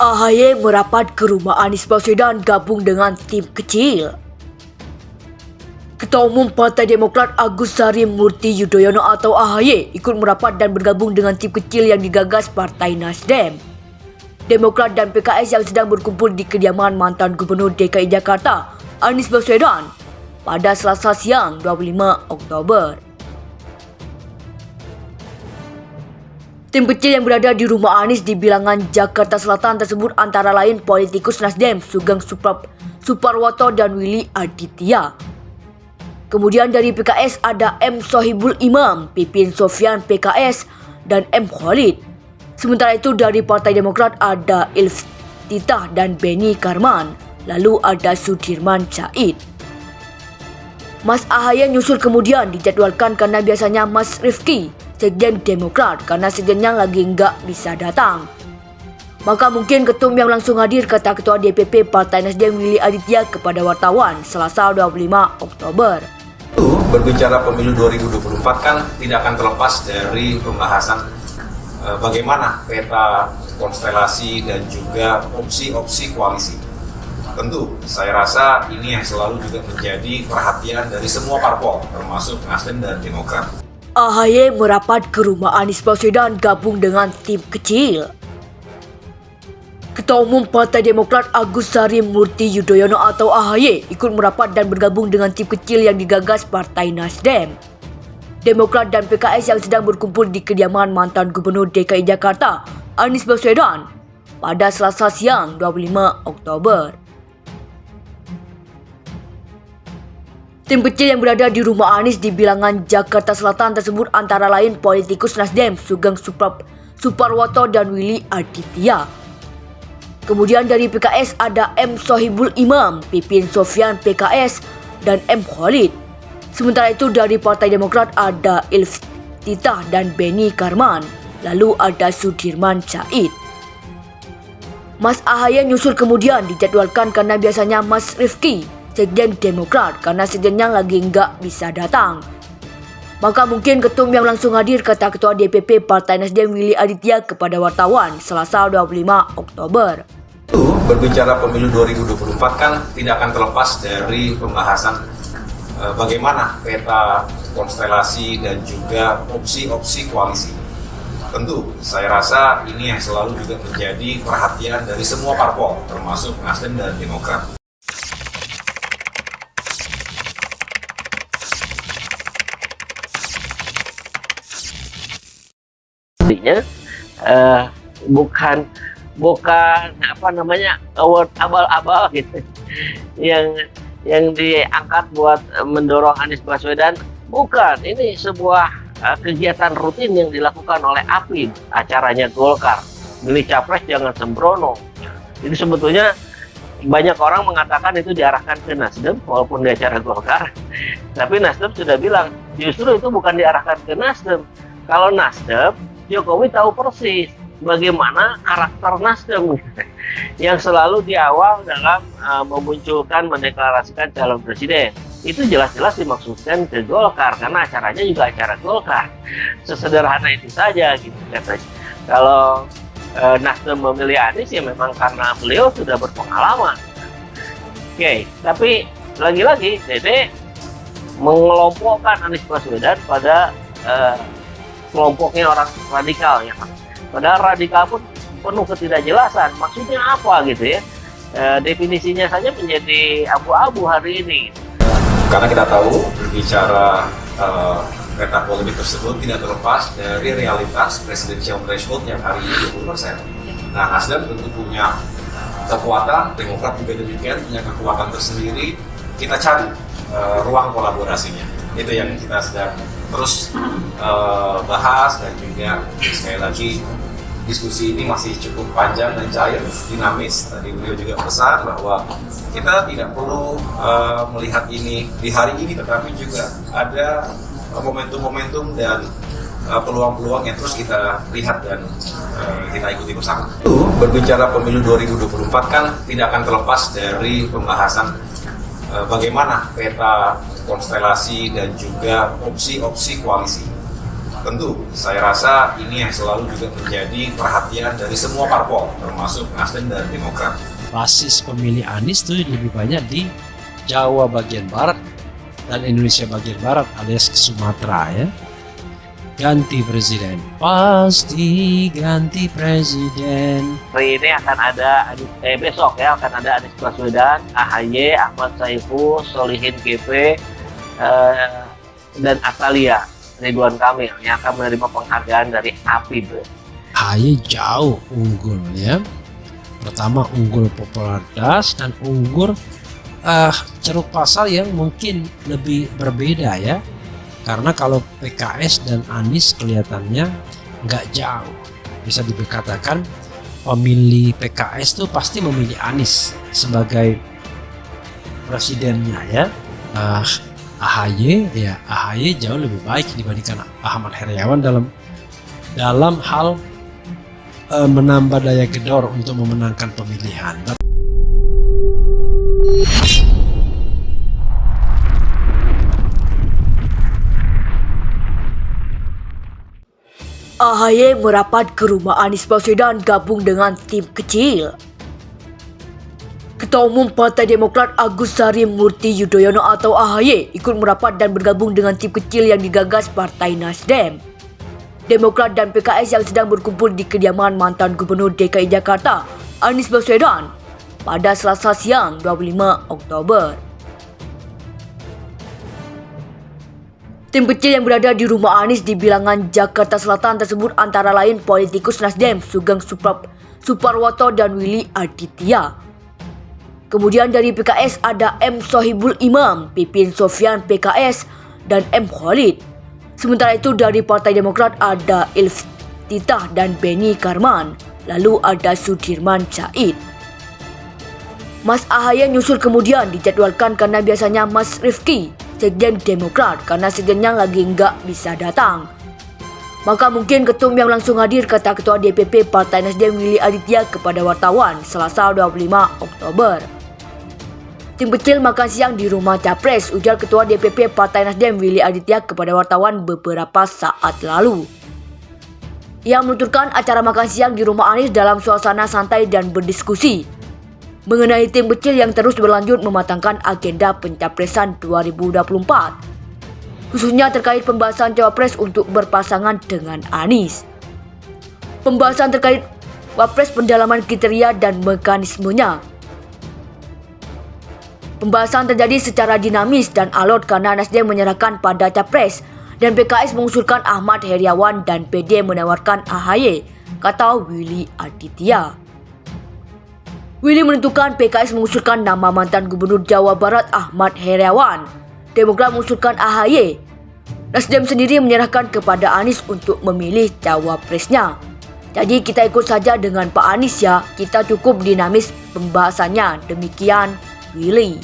AHY merapat ke rumah Anies Baswedan gabung dengan tim kecil. Ketua Umum Partai Demokrat Agus Harimurti Yudhoyono atau AHY ikut merapat dan bergabung dengan tim kecil yang digagas Partai Nasdem, Demokrat dan PKS yang sedang berkumpul di kediaman mantan Gubernur DKI Jakarta Anies Baswedan pada Selasa siang 25 Oktober. Tim kecil yang berada di rumah Anies di Bilangan, Jakarta Selatan tersebut antara lain politikus Nasdem Sugeng Suparwoto dan Willy Aditya. Kemudian dari PKS ada M. Sohibul Imam, Pipin Sofyan PKS, dan M. Khalid. Sementara itu dari Partai Demokrat ada Ilftitah dan Beni Karman, lalu ada Sudirman Said. Mas AHY nyusul kemudian dijadwalkan karena biasanya Mas Rifki, Sekjen Demokrat, karena sekjennya lagi nggak bisa datang. Maka mungkin ketum yang langsung hadir, kata Ketua DPP Partai Nasdem Willy Aditya kepada wartawan Selasa 25 Oktober. Berbicara pemilu 2024 kan tidak akan terlepas dari pembahasan bagaimana peta konstelasi dan juga opsi-opsi koalisi. Tentu saya rasa ini yang selalu juga menjadi perhatian dari semua parpol termasuk Nasdem dan Demokrat. AHY merapat ke rumah Anies Baswedan gabung dengan tim kecil. Ketua Umum Partai Demokrat Agus Harimurti Yudhoyono atau AHY ikut merapat dan bergabung dengan tim kecil yang digagas Partai Nasdem, Demokrat dan PKS yang sedang berkumpul di kediaman mantan Gubernur DKI Jakarta Anies Baswedan pada Selasa siang 25 Oktober. Tim kecil yang berada di rumah Anies di Bilangan, Jakarta Selatan tersebut antara lain politikus Nasdem Sugeng Suparwoto dan Willy Aditya. Kemudian dari PKS ada M. Sohibul Imam, Pipin Sofyan PKS, dan M. Khalid. Sementara itu dari Partai Demokrat ada Ilftitah dan Beni Karman, lalu ada Sudirman Said. Mas AHY nyusul kemudian dijadwalkan karena biasanya Mas Rifki, Sekjen Demokrat, karena sekjennya lagi nggak bisa datang. Maka mungkin ketum yang langsung hadir, kata Ketua DPP Partai Nasdem Willy Aditya kepada wartawan Selasa 25 Oktober. Berbicara pemilu 2024 kan tidak akan terlepas dari pembahasan bagaimana peta konstelasi dan juga opsi-opsi koalisi. Tentu saya rasa ini yang selalu juga menjadi perhatian dari semua parpol termasuk Nasdem dan Demokrat. Artinya bukan apa namanya award abal-abal gitu yang diangkat buat mendorong Anies Baswedan. Bukan, ini sebuah kegiatan rutin yang dilakukan oleh API, acaranya Golkar. Milih capres jangan sembrono. Jadi sebetulnya banyak orang mengatakan itu diarahkan ke Nasdem walaupun di acara Golkar, tapi Nasdem sudah bilang justru itu bukan diarahkan ke Nasdem. Kalau Nasdem, Jokowi tahu persis bagaimana karakter Nasdem yang selalu di awal dalam memunculkan, mendeklarasikan calon presiden. Itu jelas-jelas dimaksudkan ke Golkar karena acaranya juga acara Golkar. Sesederhana itu saja gitu katanya. Kalau Nasdem memilih Anies ya memang karena beliau sudah berpengalaman. Oke, tapi lagi-lagi Dede mengelompokkan Anies Baswedan pada kelompoknya orang radikal ya. Padahal radikal pun penuh ketidakjelasan. Maksudnya apa gitu ya? Definisinya saja menjadi abu-abu hari ini. Karena kita tahu berbicara peta politik tersebut tidak terlepas dari realitas presidential threshold yang hari ini 20%. Nah, Nasdem tentu punya kekuatan, Demokrat juga demikian, punya kekuatan tersendiri. Kita cari ruang kolaborasinya. Itu yang kita sedang terus bahas, dan juga sekali lagi diskusi ini masih cukup panjang dan cair, dinamis. Tadi beliau juga pesan bahwa kita tidak perlu melihat ini di hari ini, tetapi juga ada momentum-momentum dan peluang-peluang yang terus kita lihat dan kita ikuti bersama. Berbicara pemilu 2024 kan tidak akan terlepas dari pembahasan bagaimana peta konstelasi dan juga opsi-opsi koalisi. tentu saya rasa ini yang selalu juga menjadi perhatian dari semua parpol, termasuk Nasdem dan Demokrat. Basis pemilih Anies tuh lebih banyak di Jawa bagian barat dan Indonesia bagian barat alias ke Sumatera ya. Ganti presiden, pasti ganti presiden. Hari ini akan ada besok ya akan ada Anies Baswedan, AHY, Ahmad Saifu, Solihin GP, dan Atalia Ridwan Kamil yang akan menerima penghargaan dari APIB. AHY jauh unggul ya. Pertama unggul popularitas dan unggul ceruk pasar yang mungkin lebih berbeda ya. Karena kalau PKS dan Anies kelihatannya nggak jauh. Bisa dikatakan pemilih PKS tuh pasti memilih Anies sebagai presidennya ya. AHY jauh lebih baik dibandingkan Ahmad Heriawan dalam hal menambah daya gedor untuk memenangkan pemilihan. AHY merapat ke rumah Anies Baswedan gabung dengan tim kecil. Ketua Umum Partai Demokrat Agus Harimurti Yudhoyono atau AHY ikut merapat dan bergabung dengan tim kecil yang digagas Partai Nasdem, Demokrat dan PKS yang sedang berkumpul di kediaman mantan Gubernur DKI Jakarta Anies Baswedan pada Selasa siang 25 Oktober. Tim kecil yang berada di rumah Anies di Bilangan, Jakarta Selatan tersebut antara lain politikus Nasdem Sugeng Suparwoto dan Willy Aditya. Kemudian dari PKS ada M. Sohibul Imam, Pipin Sofyan PKS, dan M. Khalid. Sementara itu dari Partai Demokrat ada Ilftitah dan Beni Karman, lalu ada Sudirman Said. Mas AHY nyusul kemudian dijadwalkan karena biasanya Mas Rifki, Sekjen Demokrat, karena sekjennya lagi nggak bisa datang. Maka mungkin ketum yang langsung hadir, kata Ketua DPP Partai Nasdem Willy Aditya kepada wartawan Selasa 25 Oktober. Tim kecil makan siang di rumah Capres, ujar Ketua DPP Partai Nasdem Willy Aditya kepada wartawan beberapa saat lalu. Ia menuturkan acara makan siang di rumah Anies dalam suasana santai dan berdiskusi mengenai tim kecil yang terus berlanjut mematangkan agenda pencapresan 2024, khususnya terkait pembahasan cawapres untuk berpasangan dengan Anies. Pembahasan terkait wapres, pendalaman kriteria dan mekanismenya. Pembahasan terjadi secara dinamis dan alot karena Nasdem menyerahkan pada capres dan PKS mengusulkan Ahmad Heriawan dan PD menawarkan AHY, kata Willy Aditya. Willy menentukan PKS mengusulkan nama mantan Gubernur Jawa Barat Ahmad Heriawan, Demokrat mengusulkan AHY. Nasdem sendiri menyerahkan kepada Anies untuk memilih cawapresnya. Jadi kita ikut saja dengan Pak Anies ya, kita cukup dinamis pembahasannya, demikian Willy.